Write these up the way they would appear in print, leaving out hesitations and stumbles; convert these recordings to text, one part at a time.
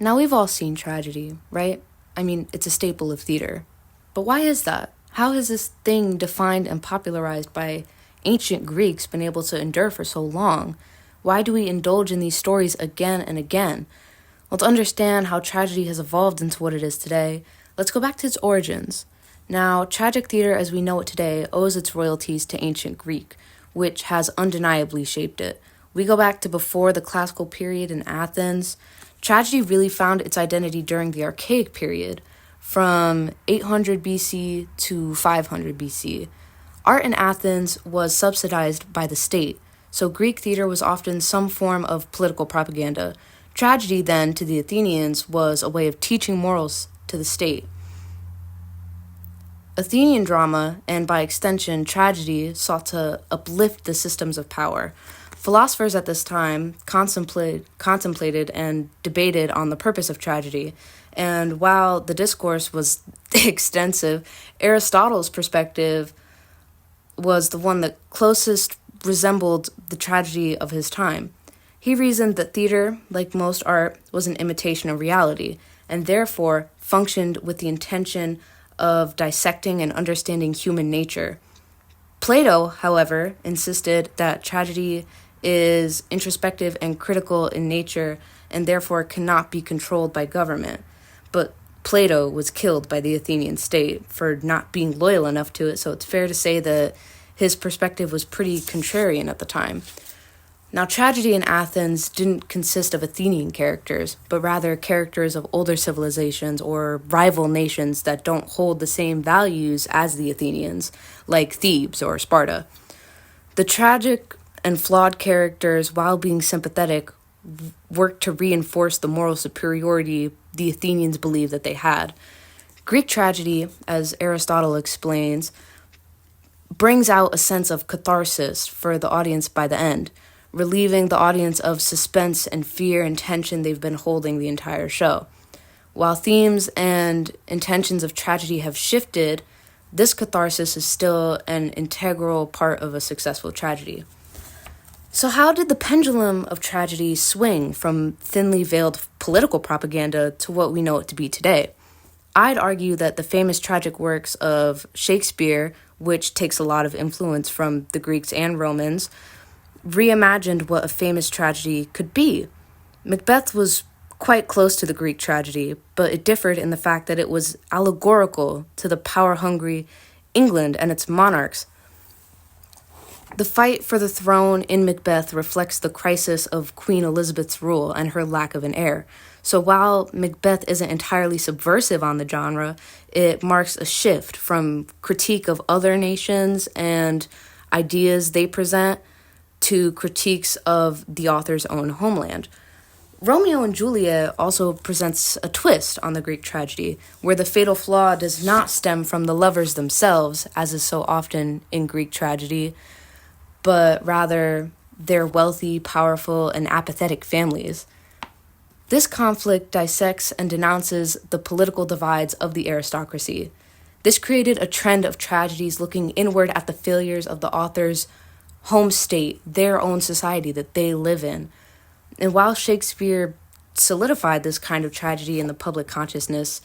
Now, we've all seen tragedy, right? I mean, it's a staple of theater. But why is that? How has this thing defined and popularized by ancient Greeks been able to endure for so long? Why do we indulge in these stories again and again? Well, to understand how tragedy has evolved into what it is today, let's go back to its origins. Now, tragic theater as we know it today owes its royalties to ancient Greek, which has undeniably shaped it. We go back to before the classical period in Athens. Tragedy really found its identity during the Archaic period, from 800 BC to 500 BC. Art in Athens was subsidized by the state, so Greek theater was often some form of political propaganda. Tragedy, then, to the Athenians, was a way of teaching morals to the state. Athenian drama, and by extension tragedy, sought to uplift the systems of power. Philosophers at this time contemplated and debated on the purpose of tragedy, and while the discourse was extensive, Aristotle's perspective was the one that closest resembled the tragedy of his time. He reasoned that theater, like most art, was an imitation of reality, and therefore functioned with the intention of dissecting and understanding human nature. Plato, however, insisted that tragedy is introspective and critical in nature and therefore cannot be controlled by government. But Plato was killed by the Athenian state for not being loyal enough to it, so it's fair to say that his perspective was pretty contrarian at the time. Now, tragedy in Athens didn't consist of Athenian characters, but rather characters of older civilizations or rival nations that don't hold the same values as the Athenians, like Thebes or Sparta. The tragic and flawed characters, while being sympathetic, worked to reinforce the moral superiority the Athenians believed that they had. Greek tragedy, as Aristotle explains, brings out a sense of catharsis for the audience by the end, relieving the audience of suspense and fear and tension they've been holding the entire show. While themes and intentions of tragedy have shifted, this catharsis is still an integral part of a successful tragedy. So how did the pendulum of tragedy swing from thinly veiled political propaganda to what we know it to be today? I'd argue that the famous tragic works of Shakespeare, which takes a lot of influence from the Greeks and Romans, reimagined what a famous tragedy could be. Macbeth was quite close to the Greek tragedy, but it differed in the fact that it was allegorical to the power-hungry England and its monarchs. The fight for the throne in Macbeth reflects the crisis of Queen Elizabeth's rule and her lack of an heir. So while Macbeth isn't entirely subversive on the genre, it marks a shift from critique of other nations and ideas they present to critiques of the author's own homeland. Romeo and Juliet also presents a twist on the Greek tragedy, where the fatal flaw does not stem from the lovers themselves, as is so often in Greek tragedy, but rather their wealthy, powerful, and apathetic families. This conflict dissects and denounces the political divides of the aristocracy. This created a trend of tragedies looking inward at the failures of the author's home state, their own society that they live in. And while Shakespeare solidified this kind of tragedy in the public consciousness,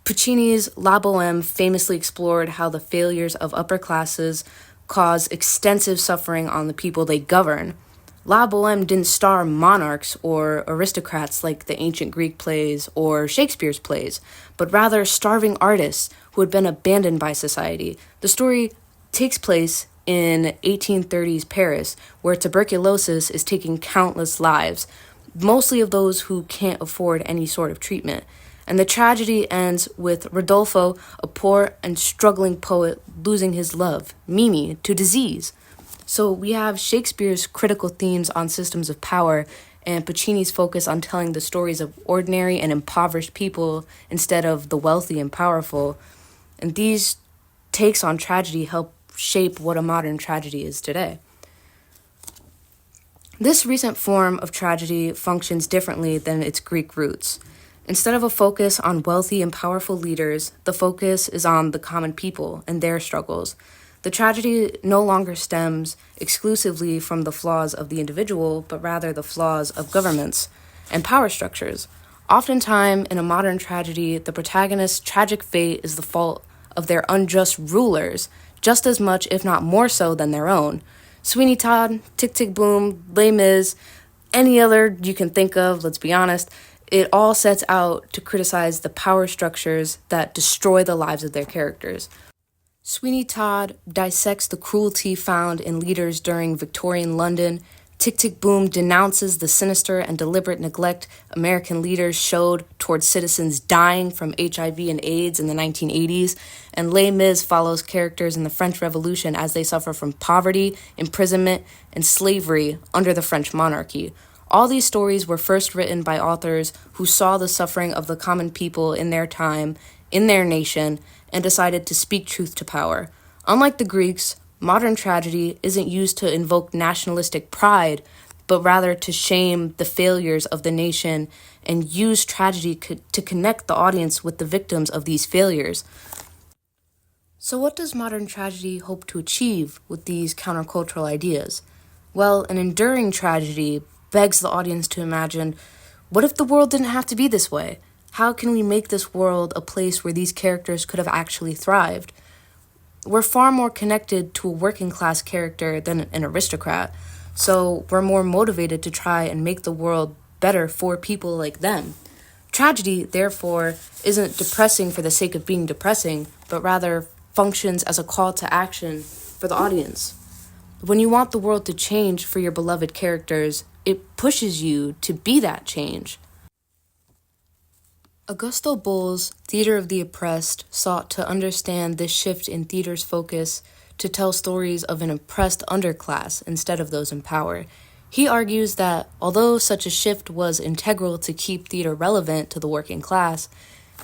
Puccini's La Bohème famously explored how the failures of upper classes cause extensive suffering on the people they govern. La Bohème didn't star monarchs or aristocrats like the ancient Greek plays or Shakespeare's plays, but rather starving artists who had been abandoned by society. The story takes place in 1830s Paris, where tuberculosis is taking countless lives, mostly of those who can't afford any sort of treatment. And the tragedy ends with Rodolfo, a poor and struggling poet, losing his love, Mimi, to disease. So we have Shakespeare's critical themes on systems of power and Puccini's focus on telling the stories of ordinary and impoverished people instead of the wealthy and powerful. And these takes on tragedy help shape what a modern tragedy is today. This recent form of tragedy functions differently than its Greek roots. Instead of a focus on wealthy and powerful leaders, the focus is on the common people and their struggles. The tragedy no longer stems exclusively from the flaws of the individual, but rather the flaws of governments and power structures. Oftentimes, in a modern tragedy, the protagonist's tragic fate is the fault of their unjust rulers, just as much, if not more so, than their own. Sweeney Todd, Tick Tick Boom, Les Mis, any other you can think of, let's be honest, it all sets out to criticize the power structures that destroy the lives of their characters. Sweeney Todd dissects the cruelty found in leaders during Victorian London. Tick Tick Boom denounces the sinister and deliberate neglect American leaders showed towards citizens dying from HIV and AIDS in the 1980s. And Les Mis follows characters in the French Revolution as they suffer from poverty, imprisonment, and slavery under the French monarchy. All these stories were first written by authors who saw the suffering of the common people in their time, in their nation, and decided to speak truth to power. Unlike the Greeks, modern tragedy isn't used to invoke nationalistic pride, but rather to shame the failures of the nation and use tragedy to connect the audience with the victims of these failures. So what does modern tragedy hope to achieve with these countercultural ideas? Well, an enduring tragedy begs the audience to imagine, what if the world didn't have to be this way? How can we make this world a place where these characters could have actually thrived? We're far more connected to a working class character than an aristocrat, so we're more motivated to try and make the world better for people like them. Tragedy, therefore, isn't depressing for the sake of being depressing, but rather functions as a call to action for the audience. When you want the world to change for your beloved characters, it pushes you to be that change. Augusto Boal's Theater of the Oppressed sought to understand this shift in theater's focus to tell stories of an oppressed underclass instead of those in power. He argues that although such a shift was integral to keep theater relevant to the working class,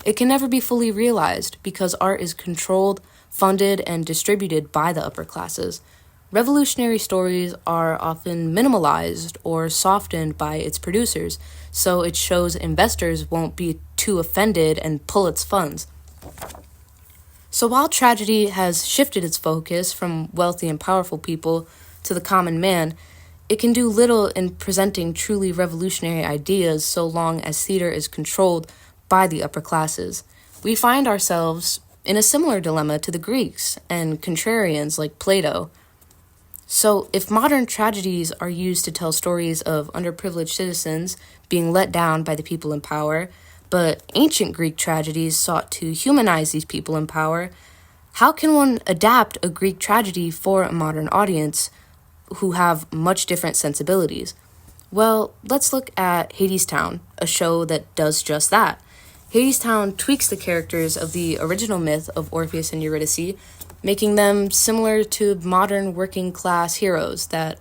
it can never be fully realized because art is controlled, funded, and distributed by the upper classes. Revolutionary stories are often minimalized or softened by its producers, so it shows investors won't be too offended and pull its funds. So while tragedy has shifted its focus from wealthy and powerful people to the common man, it can do little in presenting truly revolutionary ideas so long as theater is controlled by the upper classes. We find ourselves in a similar dilemma to the Greeks and contrarians like Plato. So, if modern tragedies are used to tell stories of underprivileged citizens being let down by the people in power, but ancient Greek tragedies sought to humanize these people in power, how can one adapt a Greek tragedy for a modern audience who have much different sensibilities? Well, let's look at Hadestown, a show that does just that. Hadestown tweaks the characters of the original myth of Orpheus and Eurydice, making them similar to modern working-class heroes that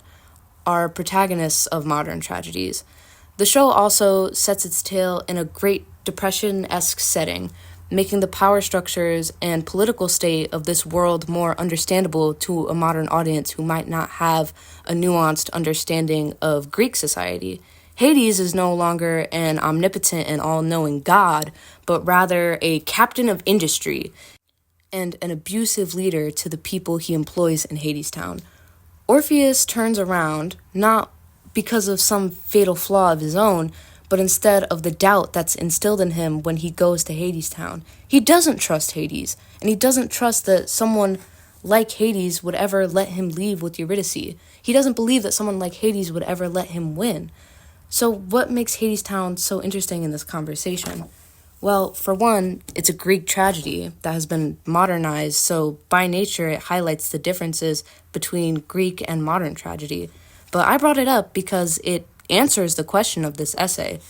are protagonists of modern tragedies. The show also sets its tale in a Great Depression-esque setting, making the power structures and political state of this world more understandable to a modern audience who might not have a nuanced understanding of Greek society. Hades is no longer an omnipotent and all-knowing god, but rather a captain of industry and an abusive leader to the people he employs in Hadestown. Orpheus turns around, not because of some fatal flaw of his own, but instead of the doubt that's instilled in him when he goes to Hadestown. He doesn't trust Hades, and he doesn't trust that someone like Hades would ever let him leave with Eurydice. He doesn't believe that someone like Hades would ever let him win. So what makes Hadestown so interesting in this conversation? Well, for one, it's a Greek tragedy that has been modernized, so by nature it highlights the differences between Greek and modern tragedy. But I brought it up because it answers the question of this essay.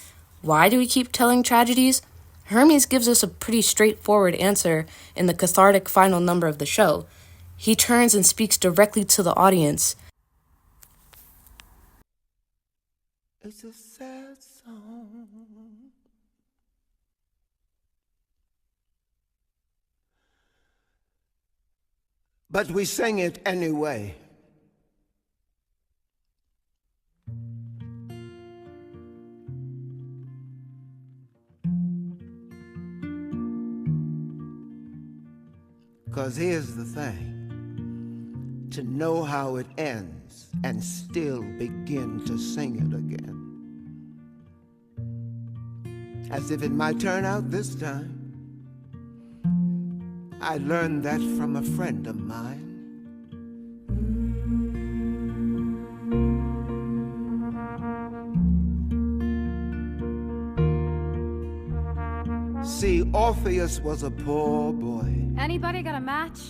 Why do we keep telling tragedies? Hermes gives us a pretty straightforward answer in the cathartic final number of the show. He turns and speaks directly to the audience. It's a sad song, but we sing it anyway. Because here's the thing, to know how it ends and still begin to sing it again. as if it might turn out this time. I learned that from a friend of mine. See, Orpheus was a poor boy. Anybody got a match?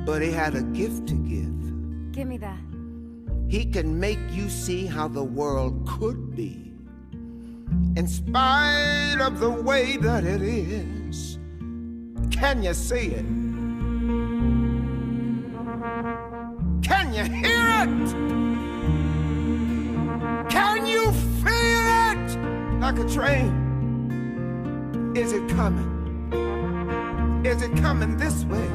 But he had a gift to give. Give me that. He can make you see how the world could be, in spite of the way that it is. Can you see it? Can you hear it? Can you feel it? Like a train. Is it coming? Is it coming this way?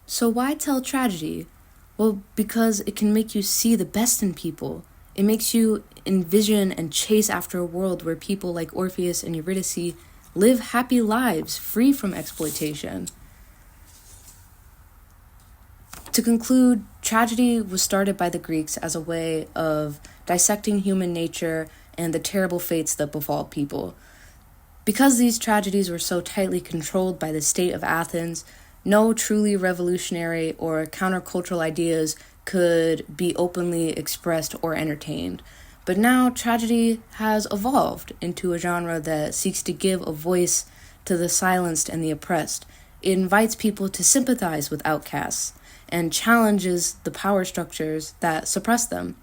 So why tell tragedy? Well, because it can make you see the best in people. It makes you envision and chase after a world where people like Orpheus and Eurydice live happy lives free from exploitation. To conclude, tragedy was started by the Greeks as a way of dissecting human nature and the terrible fates that befall people. Because these tragedies were so tightly controlled by the state of Athens, no truly revolutionary or countercultural ideas could be openly expressed or entertained. But now tragedy has evolved into a genre that seeks to give a voice to the silenced and the oppressed. It invites people to sympathize with outcasts and challenges the power structures that suppress them.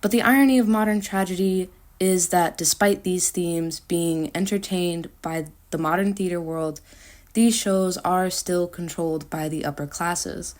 But the irony of modern tragedy is that despite these themes being entertained by the modern theater world, these shows are still controlled by the upper classes.